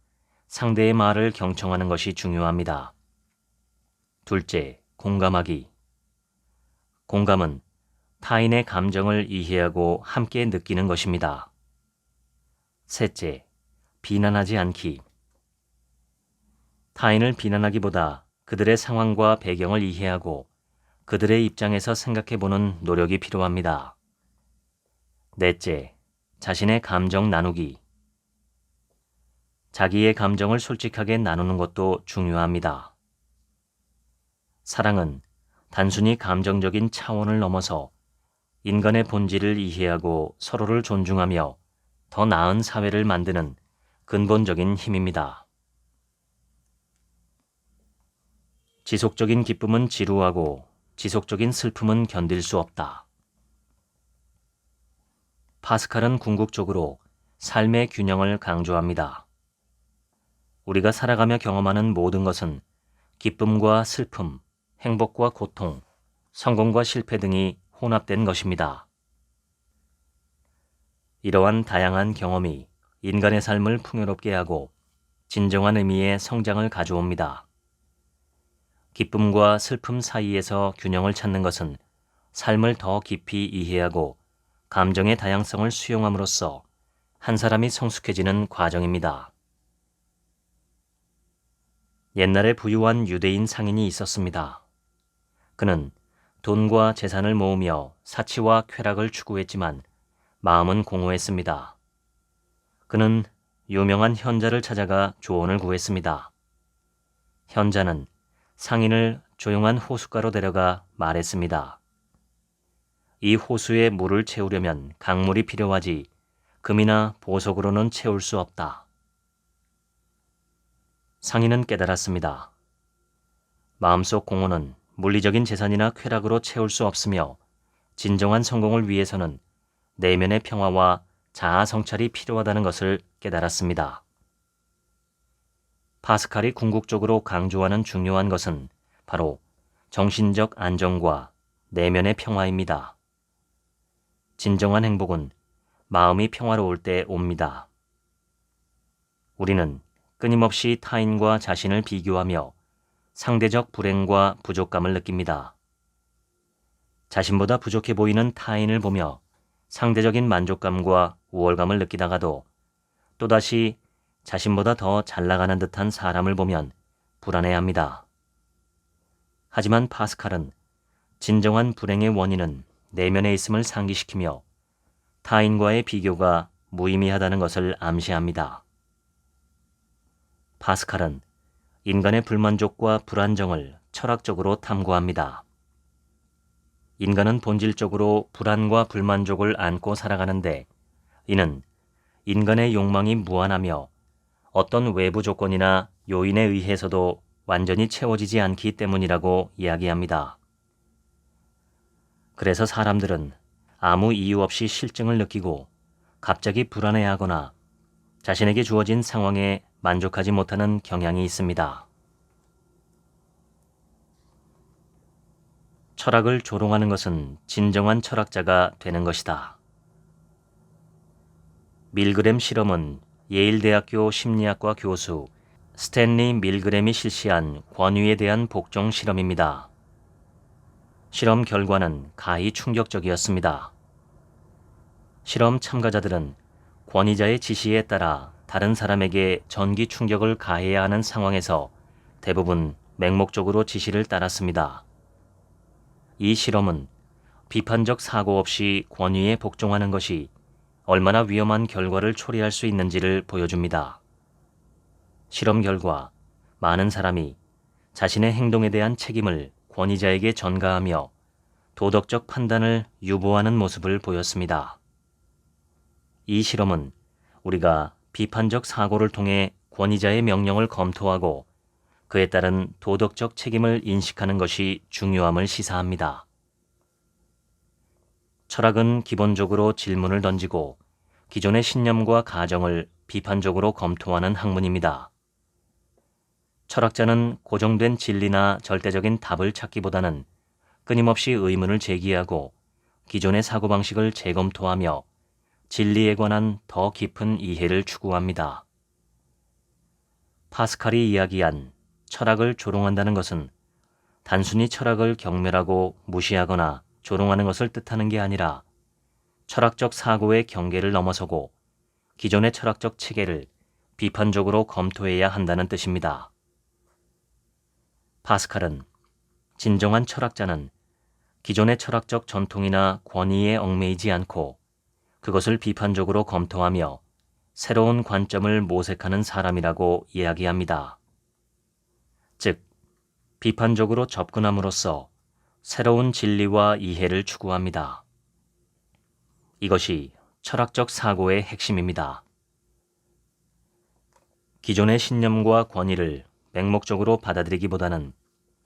상대의 말을 경청하는 것이 중요합니다. 둘째, 공감하기. 공감은 타인의 감정을 이해하고 함께 느끼는 것입니다. 셋째, 비난하지 않기. 타인을 비난하기보다 그들의 상황과 배경을 이해하고 그들의 입장에서 생각해보는 노력이 필요합니다. 넷째, 자신의 감정 나누기. 자기의 감정을 솔직하게 나누는 것도 중요합니다. 사랑은 단순히 감정적인 차원을 넘어서 인간의 본질을 이해하고 서로를 존중하며 더 나은 사회를 만드는 근본적인 힘입니다. 지속적인 기쁨은 지루하고 지속적인 슬픔은 견딜 수 없다. 파스칼은 궁극적으로 삶의 균형을 강조합니다. 우리가 살아가며 경험하는 모든 것은 기쁨과 슬픔, 행복과 고통, 성공과 실패 등이 혼합된 것입니다. 이러한 다양한 경험이 인간의 삶을 풍요롭게 하고 진정한 의미의 성장을 가져옵니다. 기쁨과 슬픔 사이에서 균형을 찾는 것은 삶을 더 깊이 이해하고 감정의 다양성을 수용함으로써 한 사람이 성숙해지는 과정입니다. 옛날에 부유한 유대인 상인이 있었습니다. 그는 돈과 재산을 모으며 사치와 쾌락을 추구했지만 마음은 공허했습니다. 그는 유명한 현자를 찾아가 조언을 구했습니다. 현자는 상인을 조용한 호숫가로 데려가 말했습니다. 이 호수에 물을 채우려면 강물이 필요하지 금이나 보석으로는 채울 수 없다. 상인은 깨달았습니다. 마음속 공허는 물리적인 재산이나 쾌락으로 채울 수 없으며 진정한 성공을 위해서는 내면의 평화와 자아 성찰이 필요하다는 것을 깨달았습니다. 파스칼이 궁극적으로 강조하는 중요한 것은 바로 정신적 안정과 내면의 평화입니다. 진정한 행복은 마음이 평화로울 때 옵니다. 우리는 끊임없이 타인과 자신을 비교하며 상대적 불행과 부족감을 느낍니다. 자신보다 부족해 보이는 타인을 보며 상대적인 만족감과 우월감을 느끼다가도 또다시 자신보다 더 잘 나가는 듯한 사람을 보면 불안해합니다. 하지만 파스칼은 진정한 불행의 원인은 내면에 있음을 상기시키며 타인과의 비교가 무의미하다는 것을 암시합니다. 파스칼은 인간의 불만족과 불안정을 철학적으로 탐구합니다. 인간은 본질적으로 불안과 불만족을 안고 살아가는데 이는 인간의 욕망이 무한하며 어떤 외부 조건이나 요인에 의해서도 완전히 채워지지 않기 때문이라고 이야기합니다. 그래서 사람들은 아무 이유 없이 실증을 느끼고 갑자기 불안해하거나 자신에게 주어진 상황에 만족하지 못하는 경향이 있습니다. 철학을 조롱하는 것은 진정한 철학자가 되는 것이다. 밀그램 실험은 예일대학교 심리학과 교수 스탠리 밀그램이 실시한 권위에 대한 복종 실험입니다. 실험 결과는 가히 충격적이었습니다. 실험 참가자들은 권위자의 지시에 따라 다른 사람에게 전기 충격을 가해야 하는 상황에서 대부분 맹목적으로 지시를 따랐습니다. 이 실험은 비판적 사고 없이 권위에 복종하는 것이 얼마나 위험한 결과를 초래할 수 있는지를 보여줍니다. 실험 결과 많은 사람이 자신의 행동에 대한 책임을 권위자에게 전가하며 도덕적 판단을 유보하는 모습을 보였습니다. 이 실험은 우리가 비판적 사고를 통해 권위자의 명령을 검토하고 그에 따른 도덕적 책임을 인식하는 것이 중요함을 시사합니다. 철학은 기본적으로 질문을 던지고 기존의 신념과 가정을 비판적으로 검토하는 학문입니다. 철학자는 고정된 진리나 절대적인 답을 찾기보다는 끊임없이 의문을 제기하고 기존의 사고방식을 재검토하며 진리에 관한 더 깊은 이해를 추구합니다. 파스칼이 이야기한 철학을 조롱한다는 것은 단순히 철학을 경멸하고 무시하거나 조롱하는 것을 뜻하는 게 아니라 철학적 사고의 경계를 넘어서고 기존의 철학적 체계를 비판적으로 검토해야 한다는 뜻입니다. 파스칼은 진정한 철학자는 기존의 철학적 전통이나 권위에 얽매이지 않고 그것을 비판적으로 검토하며 새로운 관점을 모색하는 사람이라고 이야기합니다. 즉, 비판적으로 접근함으로써 새로운 진리와 이해를 추구합니다. 이것이 철학적 사고의 핵심입니다. 기존의 신념과 권위를 맹목적으로 받아들이기보다는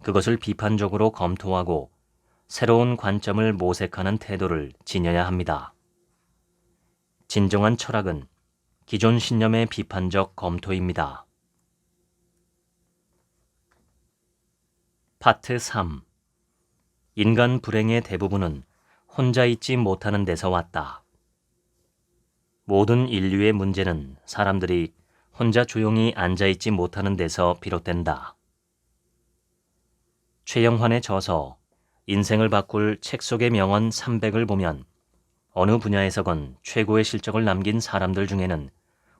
그것을 비판적으로 검토하고 새로운 관점을 모색하는 태도를 지녀야 합니다. 진정한 철학은 기존 신념의 비판적 검토입니다. 파트 3. 인간 불행의 대부분은 혼자 있지 못하는 데서 왔다. 모든 인류의 문제는 사람들이 혼자 조용히 앉아있지 못하는 데서 비롯된다. 최영환의 저서 인생을 바꿀 책 속의 명언 300을 보면 어느 분야에서건 최고의 실적을 남긴 사람들 중에는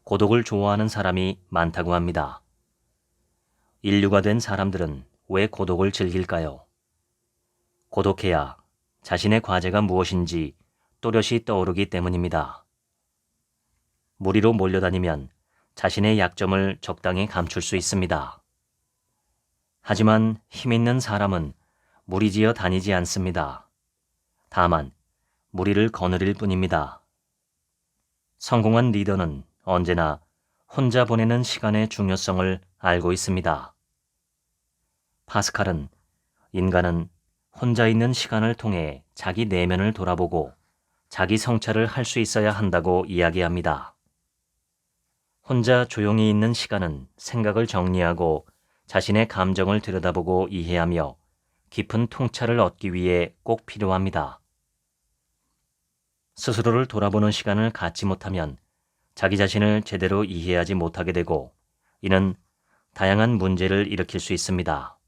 고독을 좋아하는 사람이 많다고 합니다. 인류가 된 사람들은 왜 고독을 즐길까요? 고독해야 자신의 과제가 무엇인지 또렷이 떠오르기 때문입니다. 무리로 몰려다니면 자신의 약점을 적당히 감출 수 있습니다. 하지만 힘 있는 사람은 무리지어 다니지 않습니다. 다만 무리를 거느릴 뿐입니다. 성공한 리더는 언제나 혼자 보내는 시간의 중요성을 알고 있습니다. 파스칼은 인간은 혼자 있는 시간을 통해 자기 내면을 돌아보고 자기 성찰을 할 수 있어야 한다고 이야기합니다. 혼자 조용히 있는 시간은 생각을 정리하고 자신의 감정을 들여다보고 이해하며 깊은 통찰을 얻기 위해 꼭 필요합니다. 스스로를 돌아보는 시간을 갖지 못하면 자기 자신을 제대로 이해하지 못하게 되고 이는 다양한 문제를 일으킬 수 있습니다.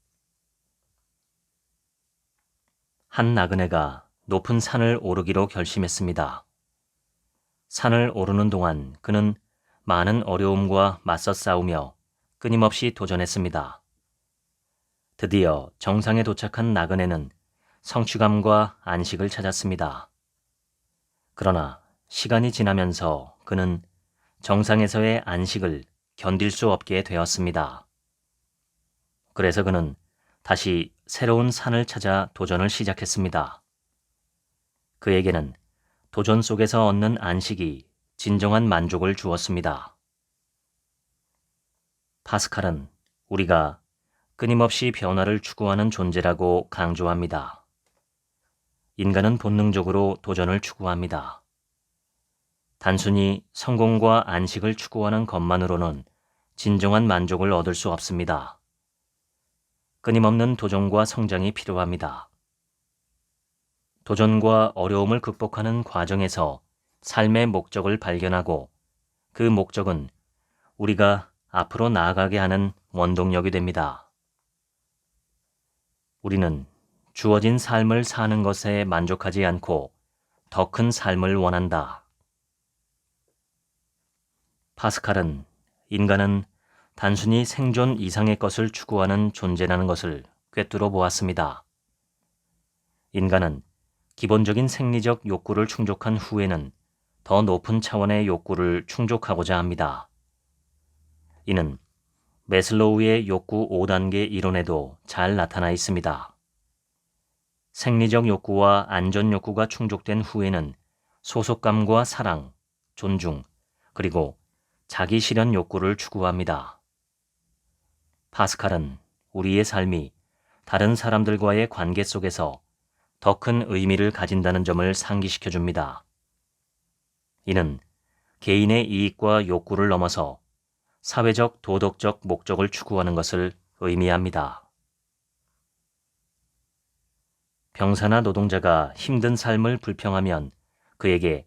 한 나그네가 높은 산을 오르기로 결심했습니다. 산을 오르는 동안 그는 많은 어려움과 맞서 싸우며 끊임없이 도전했습니다. 드디어 정상에 도착한 나그네는 성취감과 안식을 찾았습니다. 그러나 시간이 지나면서 그는 정상에서의 안식을 견딜 수 없게 되었습니다. 그래서 그는 다시 새로운 산을 찾아 도전을 시작했습니다. 그에게는 도전 속에서 얻는 안식이 진정한 만족을 주었습니다. 파스칼은 우리가 끊임없이 변화를 추구하는 존재라고 강조합니다. 인간은 본능적으로 도전을 추구합니다. 단순히 성공과 안식을 추구하는 것만으로는 진정한 만족을 얻을 수 없습니다. 끊임없는 도전과 성장이 필요합니다. 도전과 어려움을 극복하는 과정에서 삶의 목적을 발견하고 그 목적은 우리가 앞으로 나아가게 하는 원동력이 됩니다. 우리는 주어진 삶을 사는 것에 만족하지 않고 더 큰 삶을 원한다. 파스칼은 인간은 단순히 생존 이상의 것을 추구하는 존재라는 것을 꿰뚫어 보았습니다. 인간은 기본적인 생리적 욕구를 충족한 후에는 더 높은 차원의 욕구를 충족하고자 합니다. 이는 매슬로우의 욕구 5단계 이론에도 잘 나타나 있습니다. 생리적 욕구와 안전 욕구가 충족된 후에는 소속감과 사랑, 존중, 그리고 자기 실현 욕구를 추구합니다. 파스칼은 우리의 삶이 다른 사람들과의 관계 속에서 더 큰 의미를 가진다는 점을 상기시켜 줍니다. 이는 개인의 이익과 욕구를 넘어서 사회적 도덕적 목적을 추구하는 것을 의미합니다. 병사나 노동자가 힘든 삶을 불평하면 그에게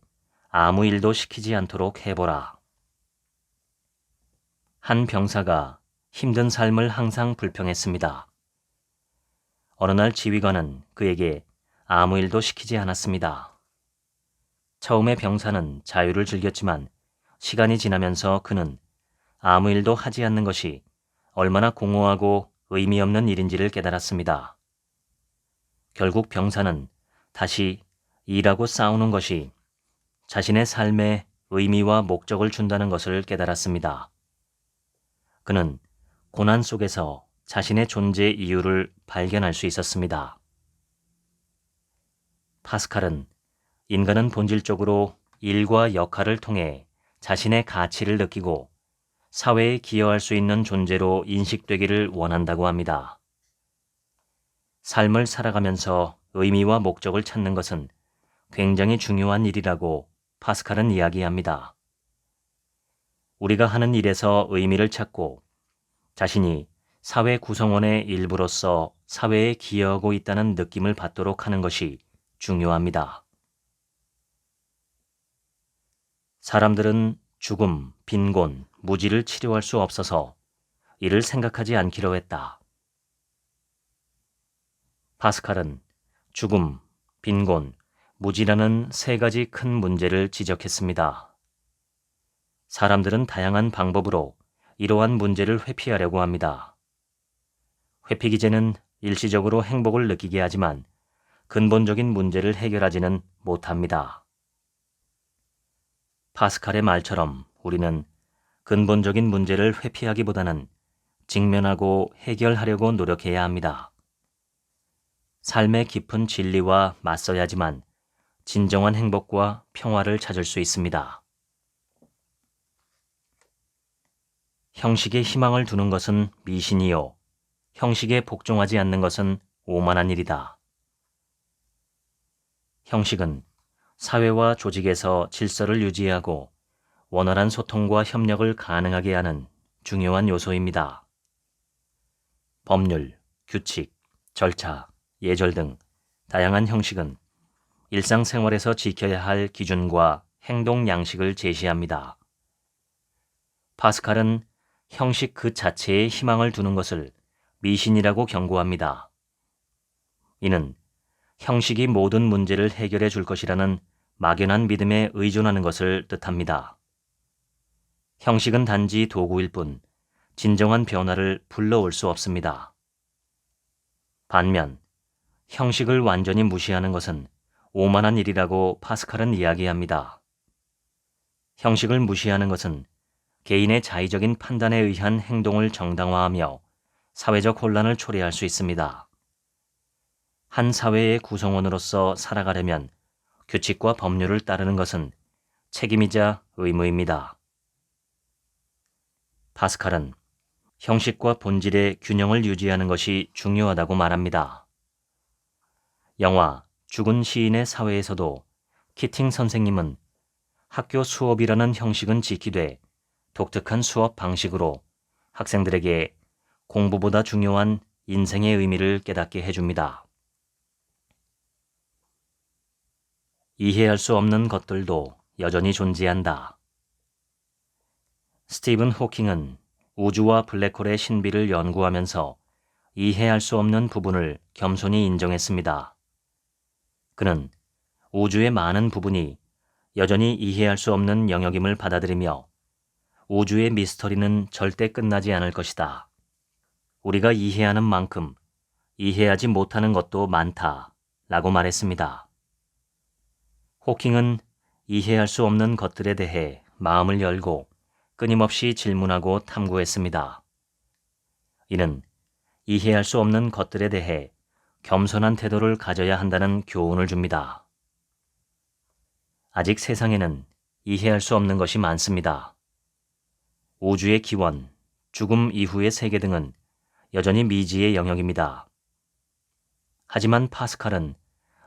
아무 일도 시키지 않도록 해보라. 한 병사가 힘든 삶을 항상 불평했습니다. 어느 날 지휘관은 그에게 아무 일도 시키지 않았습니다. 처음에 병사는 자유를 즐겼지만 시간이 지나면서 그는 아무 일도 하지 않는 것이 얼마나 공허하고 의미 없는 일인지를 깨달았습니다. 결국 병사는 다시 일하고 싸우는 것이 자신의 삶에 의미와 목적을 준다는 것을 깨달았습니다. 그는 고난 속에서 자신의 존재 이유를 발견할 수 있었습니다. 파스칼은 인간은 본질적으로 일과 역할을 통해 자신의 가치를 느끼고 사회에 기여할 수 있는 존재로 인식되기를 원한다고 합니다. 삶을 살아가면서 의미와 목적을 찾는 것은 굉장히 중요한 일이라고 파스칼은 이야기합니다. 우리가 하는 일에서 의미를 찾고 자신이 사회 구성원의 일부로서 사회에 기여하고 있다는 느낌을 받도록 하는 것이 중요합니다. 사람들은 죽음, 빈곤, 무지를 치료할 수 없어서 이를 생각하지 않기로 했다. 파스칼은 죽음, 빈곤, 무지라는 세 가지 큰 문제를 지적했습니다. 사람들은 다양한 방법으로 이러한 문제를 회피하려고 합니다. 회피 기제는 일시적으로 행복을 느끼게 하지만 근본적인 문제를 해결하지는 못합니다. 파스칼의 말처럼 우리는 근본적인 문제를 회피하기보다는 직면하고 해결하려고 노력해야 합니다. 삶의 깊은 진리와 맞서야지만 진정한 행복과 평화를 찾을 수 있습니다. 형식에 희망을 두는 것은 미신이요. 형식에 복종하지 않는 것은 오만한 일이다. 형식은 사회와 조직에서 질서를 유지하고 원활한 소통과 협력을 가능하게 하는 중요한 요소입니다. 법률, 규칙, 절차, 예절 등 다양한 형식은 일상생활에서 지켜야 할 기준과 행동 양식을 제시합니다. 파스칼은 형식 그 자체에 희망을 두는 것을 미신이라고 경고합니다. 이는 형식이 모든 문제를 해결해 줄 것이라는 막연한 믿음에 의존하는 것을 뜻합니다. 형식은 단지 도구일 뿐 진정한 변화를 불러올 수 없습니다. 반면 형식을 완전히 무시하는 것은 오만한 일이라고 파스칼은 이야기합니다. 형식을 무시하는 것은 개인의 자의적인 판단에 의한 행동을 정당화하며 사회적 혼란을 초래할 수 있습니다. 한 사회의 구성원으로서 살아가려면 규칙과 법률을 따르는 것은 책임이자 의무입니다. 파스칼은 형식과 본질의 균형을 유지하는 것이 중요하다고 말합니다. 영화 죽은 시인의 사회에서도 키팅 선생님은 학교 수업이라는 형식은 지키되 독특한 수업 방식으로 학생들에게 공부보다 중요한 인생의 의미를 깨닫게 해줍니다. 이해할 수 없는 것들도 여전히 존재한다. 스티븐 호킹은 우주와 블랙홀의 신비를 연구하면서 이해할 수 없는 부분을 겸손히 인정했습니다. 그는 우주의 많은 부분이 여전히 이해할 수 없는 영역임을 받아들이며 우주의 미스터리는 절대 끝나지 않을 것이다. 우리가 이해하는 만큼 이해하지 못하는 것도 많다 라고 말했습니다. 호킹은 이해할 수 없는 것들에 대해 마음을 열고 끊임없이 질문하고 탐구했습니다. 이는 이해할 수 없는 것들에 대해 겸손한 태도를 가져야 한다는 교훈을 줍니다. 아직 세상에는 이해할 수 없는 것이 많습니다. 우주의 기원, 죽음 이후의 세계 등은 여전히 미지의 영역입니다. 하지만 파스칼은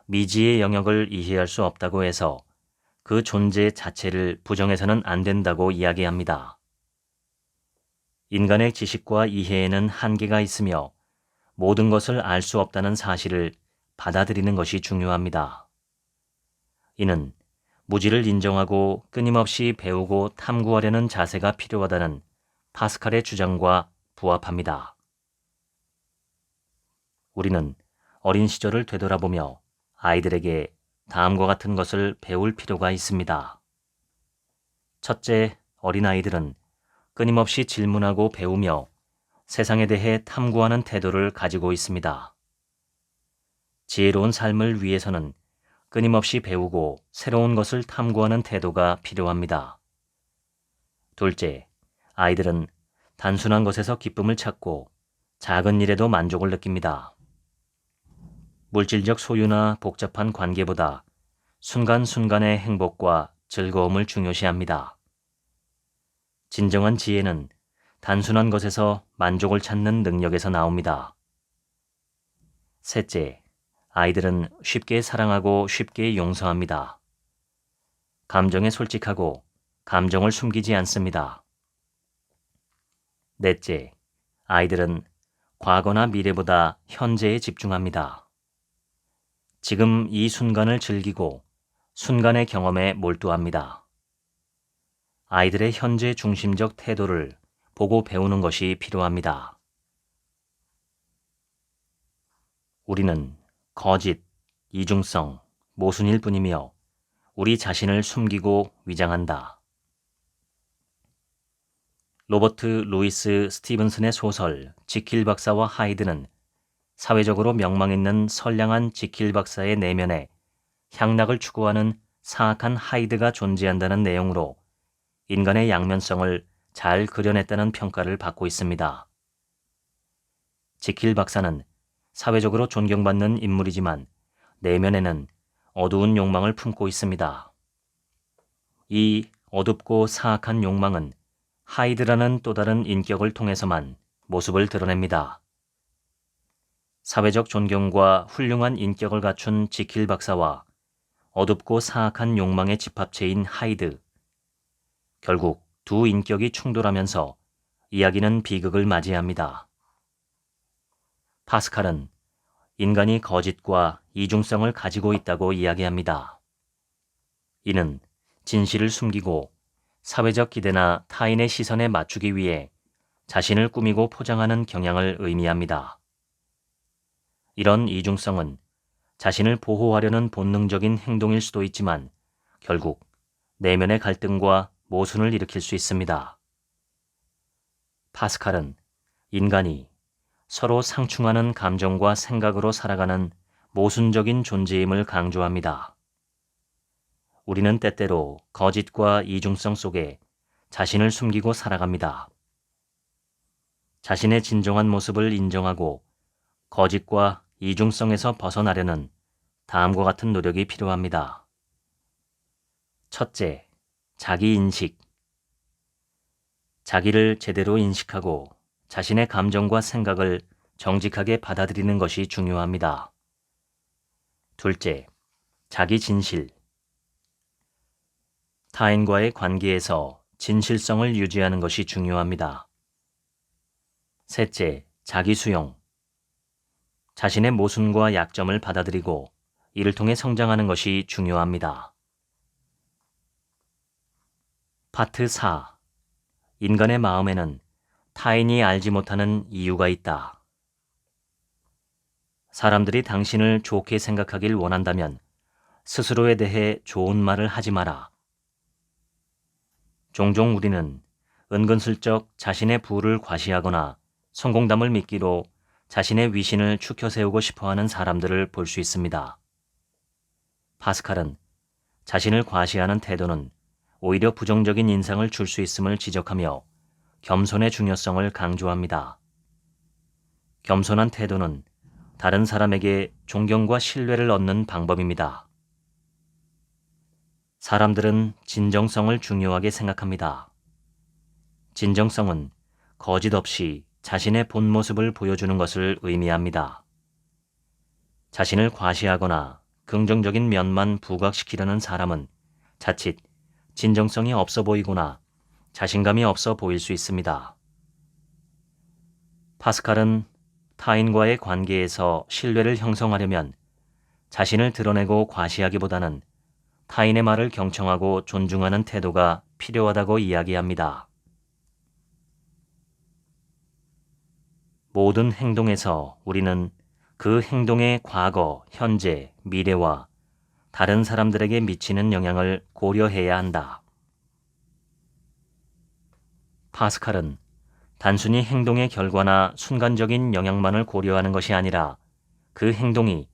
미지의 영역을 이해할 수 없다고 해서 그 존재 자체를 부정해서는 안 된다고 이야기합니다. 인간의 지식과 이해에는 한계가 있으며 모든 것을 알 수 없다는 사실을 받아들이는 것이 중요합니다. 이는 무지를 인정하고 끊임없이 배우고 탐구하려는 자세가 필요하다는 파스칼의 주장과 부합합니다. 우리는 어린 시절을 되돌아보며 아이들에게 다음과 같은 것을 배울 필요가 있습니다. 첫째, 어린아이들은 끊임없이 질문하고 배우며 세상에 대해 탐구하는 태도를 가지고 있습니다. 지혜로운 삶을 위해서는 끊임없이 배우고 새로운 것을 탐구하는 태도가 필요합니다. 둘째, 아이들은 단순한 것에서 기쁨을 찾고 작은 일에도 만족을 느낍니다. 물질적 소유나 복잡한 관계보다 순간순간의 행복과 즐거움을 중요시합니다. 진정한 지혜는 단순한 것에서 만족을 찾는 능력에서 나옵니다. 셋째, 아이들은 쉽게 사랑하고 쉽게 용서합니다. 감정에 솔직하고 감정을 숨기지 않습니다. 넷째, 아이들은 과거나 미래보다 현재에 집중합니다. 지금 이 순간을 즐기고 순간의 경험에 몰두합니다. 아이들의 현재 중심적 태도를 보고 배우는 것이 필요합니다. 우리는 거짓, 이중성, 모순일 뿐이며 우리 자신을 숨기고 위장한다. 로버트 루이스 스티븐슨의 소설 지킬 박사와 하이드는 사회적으로 명망있는 선량한 지킬 박사의 내면에 향락을 추구하는 사악한 하이드가 존재한다는 내용으로 인간의 양면성을 잘 그려냈다는 평가를 받고 있습니다. 지킬 박사는 사회적으로 존경받는 인물이지만 내면에는 어두운 욕망을 품고 있습니다. 이 어둡고 사악한 욕망은 하이드라는 또 다른 인격을 통해서만 모습을 드러냅니다. 사회적 존경과 훌륭한 인격을 갖춘 지킬 박사와 어둡고 사악한 욕망의 집합체인 하이드. 결국 두 인격이 충돌하면서 이야기는 비극을 맞이합니다. 파스칼은 인간이 거짓과 이중성을 가지고 있다고 이야기합니다. 이는 진실을 숨기고 사회적 기대나 타인의 시선에 맞추기 위해 자신을 꾸미고 포장하는 경향을 의미합니다. 이런 이중성은 자신을 보호하려는 본능적인 행동일 수도 있지만 결국 내면의 갈등과 모순을 일으킬 수 있습니다. 파스칼은 인간이 서로 상충하는 감정과 생각으로 살아가는 모순적인 존재임을 강조합니다. 우리는 때때로 거짓과 이중성 속에 자신을 숨기고 살아갑니다. 자신의 진정한 모습을 인정하고 거짓과 이중성에서 벗어나려는 다음과 같은 노력이 필요합니다. 첫째, 자기인식. 자기를 제대로 인식하고 자신의 감정과 생각을 정직하게 받아들이는 것이 중요합니다. 둘째, 자기진실. 타인과의 관계에서 진실성을 유지하는 것이 중요합니다. 셋째, 자기수용. 자신의 모순과 약점을 받아들이고 이를 통해 성장하는 것이 중요합니다. 파트 4. 인간의 마음에는 타인이 알지 못하는 이유가 있다. 사람들이 당신을 좋게 생각하길 원한다면 스스로에 대해 좋은 말을 하지 마라. 종종 우리는 은근슬쩍 자신의 부를 과시하거나 성공담을 미끼로 자신의 위신을 추켜 세우고 싶어하는 사람들을 볼 수 있습니다. 파스칼은 자신을 과시하는 태도는 오히려 부정적인 인상을 줄 수 있음을 지적하며 겸손의 중요성을 강조합니다. 겸손한 태도는 다른 사람에게 존경과 신뢰를 얻는 방법입니다. 사람들은 진정성을 중요하게 생각합니다. 진정성은 거짓 없이 자신의 본 모습을 보여주는 것을 의미합니다. 자신을 과시하거나 긍정적인 면만 부각시키려는 사람은 자칫 진정성이 없어 보이거나 자신감이 없어 보일 수 있습니다. 파스칼은 타인과의 관계에서 신뢰를 형성하려면 자신을 드러내고 과시하기보다는 타인의 말을 경청하고 존중하는 태도가 필요하다고 이야기합니다. 모든 행동에서 우리는 그 행동의 과거, 현재, 미래와 다른 사람들에게 미치는 영향을 고려해야 한다. 파스칼은 단순히 행동의 결과나 순간적인 영향만을 고려하는 것이 아니라 그 행동이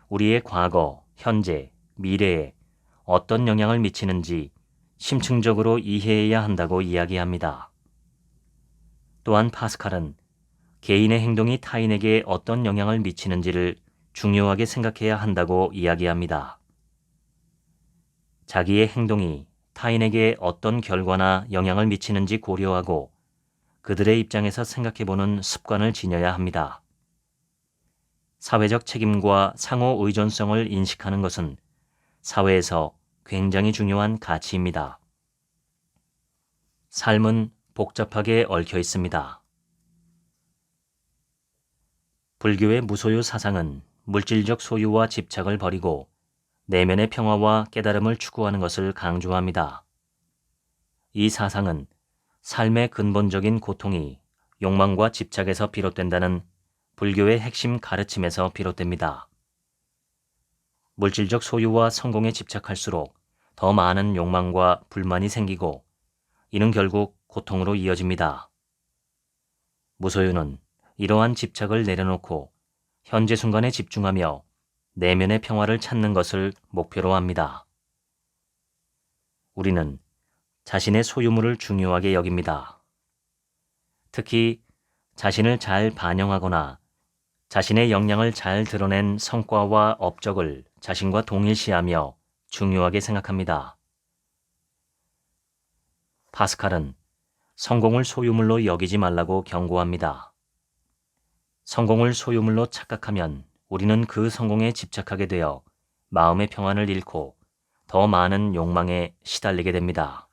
우리의 과거, 현재, 미래에 어떤 영향을 미치는지 심층적으로 이해해야 한다고 이야기합니다. 또한 파스칼은 개인의 행동이 타인에게 어떤 영향을 미치는지를 중요하게 생각해야 한다고 이야기합니다. 자기의 행동이 타인에게 어떤 결과나 영향을 미치는지 고려하고 그들의 입장에서 생각해보는 습관을 지녀야 합니다. 사회적 책임과 상호 의존성을 인식하는 것은 사회에서 굉장히 중요한 가치입니다. 삶은 복잡하게 얽혀 있습니다. 불교의 무소유 사상은 물질적 소유와 집착을 버리고 내면의 평화와 깨달음을 추구하는 것을 강조합니다. 이 사상은 삶의 근본적인 고통이 욕망과 집착에서 비롯된다는 불교의 핵심 가르침에서 비롯됩니다. 물질적 소유와 성공에 집착할수록 더 많은 욕망과 불만이 생기고 이는 결국 고통으로 이어집니다. 무소유는 이러한 집착을 내려놓고 현재 순간에 집중하며 내면의 평화를 찾는 것을 목표로 합니다. 우리는 자신의 소유물을 중요하게 여깁니다. 특히 자신을 잘 반영하거나 자신의 역량을 잘 드러낸 성과와 업적을 자신과 동일시하며 중요하게 생각합니다. 파스칼은 성공을 소유물로 여기지 말라고 경고합니다. 성공을 소유물로 착각하면 우리는 그 성공에 집착하게 되어 마음의 평안을 잃고 더 많은 욕망에 시달리게 됩니다.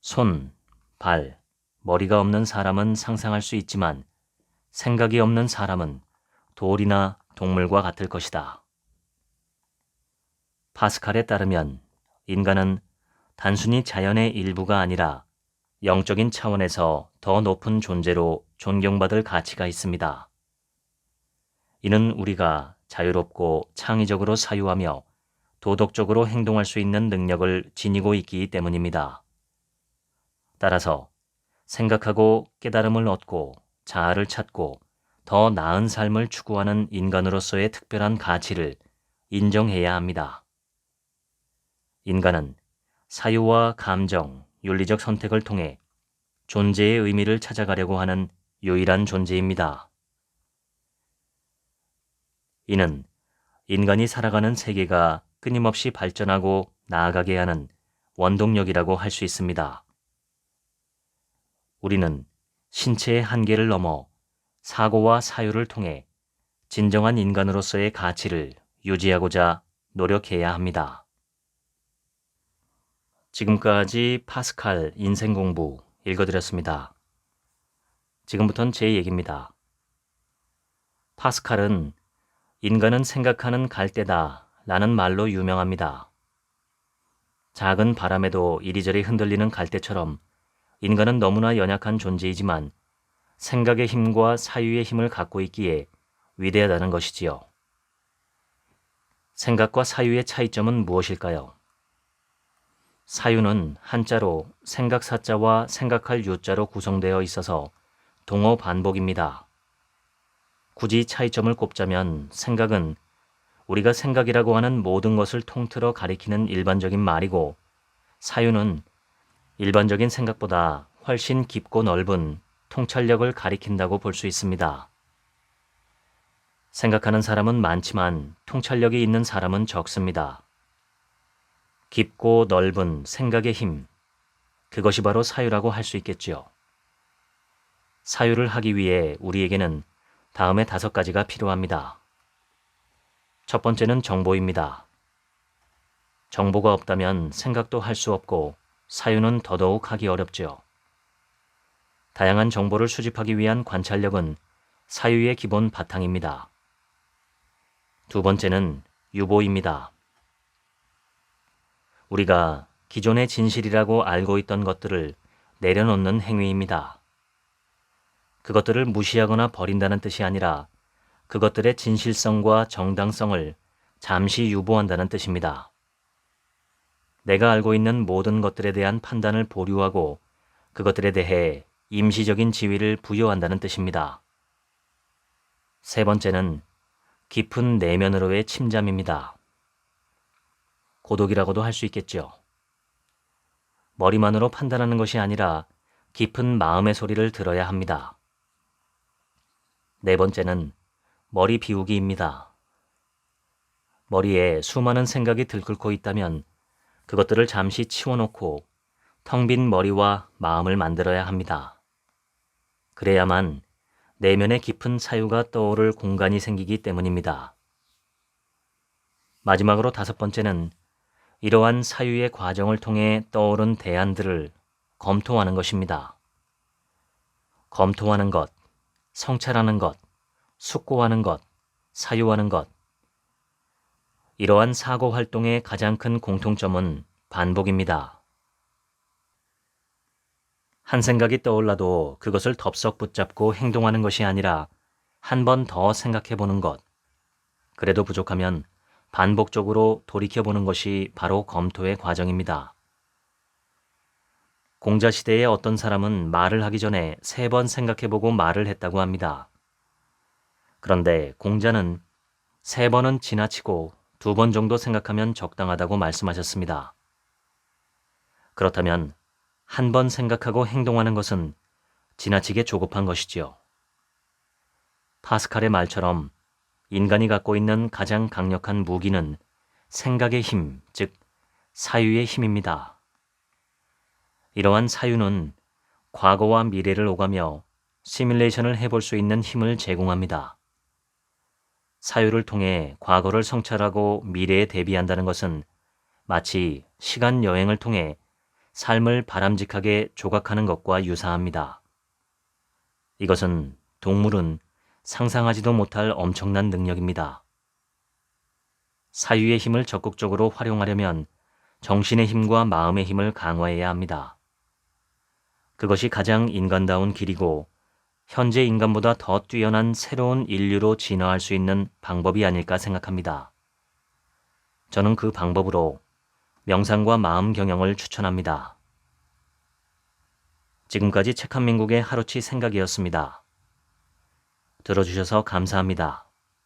손, 발, 머리가 없는 사람은 상상할 수 있지만 생각이 없는 사람은 돌이나 동물과 같을 것이다. 파스칼에 따르면 인간은 단순히 자연의 일부가 아니라 영적인 차원에서 더 높은 존재로 존경받을 가치가 있습니다. 이는 우리가 자유롭고 창의적으로 사유하며 도덕적으로 행동할 수 있는 능력을 지니고 있기 때문입니다. 따라서 생각하고 깨달음을 얻고 자아를 찾고 더 나은 삶을 추구하는 인간으로서의 특별한 가치를 인정해야 합니다. 인간은 사유와 감정, 윤리적 선택을 통해 존재의 의미를 찾아가려고 하는 유일한 존재입니다. 이는 인간이 살아가는 세계가 끊임없이 발전하고 나아가게 하는 원동력이라고 할 수 있습니다. 우리는 신체의 한계를 넘어 사고와 사유를 통해 진정한 인간으로서의 가치를 유지하고자 노력해야 합니다. 지금까지 파스칼 인생 공부 읽어드렸습니다. 지금부터는 제 얘기입니다. 파스칼은 인간은 생각하는 갈대다 라는 말로 유명합니다. 작은 바람에도 이리저리 흔들리는 갈대처럼 인간은 너무나 연약한 존재이지만 생각의 힘과 사유의 힘을 갖고 있기에 위대하다는 것이지요. 생각과 사유의 차이점은 무엇일까요? 사유는 한자로 생각사자와 생각할 유자로 구성되어 있어서 동어 반복입니다. 굳이 차이점을 꼽자면 생각은 우리가 생각이라고 하는 모든 것을 통틀어 가리키는 일반적인 말이고 사유는 일반적인 생각보다 훨씬 깊고 넓은 통찰력을 가리킨다고 볼 수 있습니다. 생각하는 사람은 많지만 통찰력이 있는 사람은 적습니다. 깊고 넓은 생각의 힘, 그것이 바로 사유라고 할 수 있겠지요. 사유를 하기 위해 우리에게는 다음의 5가지가 필요합니다. 첫 번째는 정보입니다. 정보가 없다면 생각도 할 수 없고 사유는 더더욱 하기 어렵죠. 다양한 정보를 수집하기 위한 관찰력은 사유의 기본 바탕입니다. 두 번째는 유보입니다. 우리가 기존의 진실이라고 알고 있던 것들을 내려놓는 행위입니다. 그것들을 무시하거나 버린다는 뜻이 아니라 그것들의 진실성과 정당성을 잠시 유보한다는 뜻입니다. 내가 알고 있는 모든 것들에 대한 판단을 보류하고 그것들에 대해 임시적인 지위를 부여한다는 뜻입니다. 세 번째는 깊은 내면으로의 침잠입니다. 고독이라고도 할 수 있겠죠. 머리만으로 판단하는 것이 아니라 깊은 마음의 소리를 들어야 합니다. 네 번째는 머리 비우기입니다. 머리에 수많은 생각이 들끓고 있다면 그것들을 잠시 치워놓고 텅 빈 머리와 마음을 만들어야 합니다. 그래야만 내면의 깊은 사유가 떠오를 공간이 생기기 때문입니다. 마지막으로 5번째는 이러한 사유의 과정을 통해 떠오른 대안들을 검토하는 것입니다. 검토하는 것, 성찰하는 것, 숙고하는 것, 사유하는 것. 이러한 사고 활동의 가장 큰 공통점은 반복입니다. 한 생각이 떠올라도 그것을 덥석 붙잡고 행동하는 것이 아니라 한 번 더 생각해 보는 것. 그래도 부족하면 반복적으로 돌이켜보는 것이 바로 검토의 과정입니다. 공자시대의 어떤 사람은 말을 하기 전에 3번 생각해보고 말을 했다고 합니다. 그런데 공자는 3번은 지나치고 2번 정도 생각하면 적당하다고 말씀하셨습니다. 그렇다면 한 번 생각하고 행동하는 것은 지나치게 조급한 것이지요. 파스칼의 말처럼 인간이 갖고 있는 가장 강력한 무기는 생각의 힘, 즉 사유의 힘입니다. 이러한 사유는 과거와 미래를 오가며 시뮬레이션을 해볼 수 있는 힘을 제공합니다. 사유를 통해 과거를 성찰하고 미래에 대비한다는 것은 마치 시간 여행을 통해 삶을 바람직하게 조각하는 것과 유사합니다. 이것은 동물은 상상하지도 못할 엄청난 능력입니다. 사유의 힘을 적극적으로 활용하려면 정신의 힘과 마음의 힘을 강화해야 합니다. 그것이 가장 인간다운 길이고 현재 인간보다 더 뛰어난 새로운 인류로 진화할 수 있는 방법이 아닐까 생각합니다. 저는 그 방법으로 명상과 마음 경영을 추천합니다. 지금까지 책 한 민국의 하루치 생각이었습니다. 들어주셔서 감사합니다.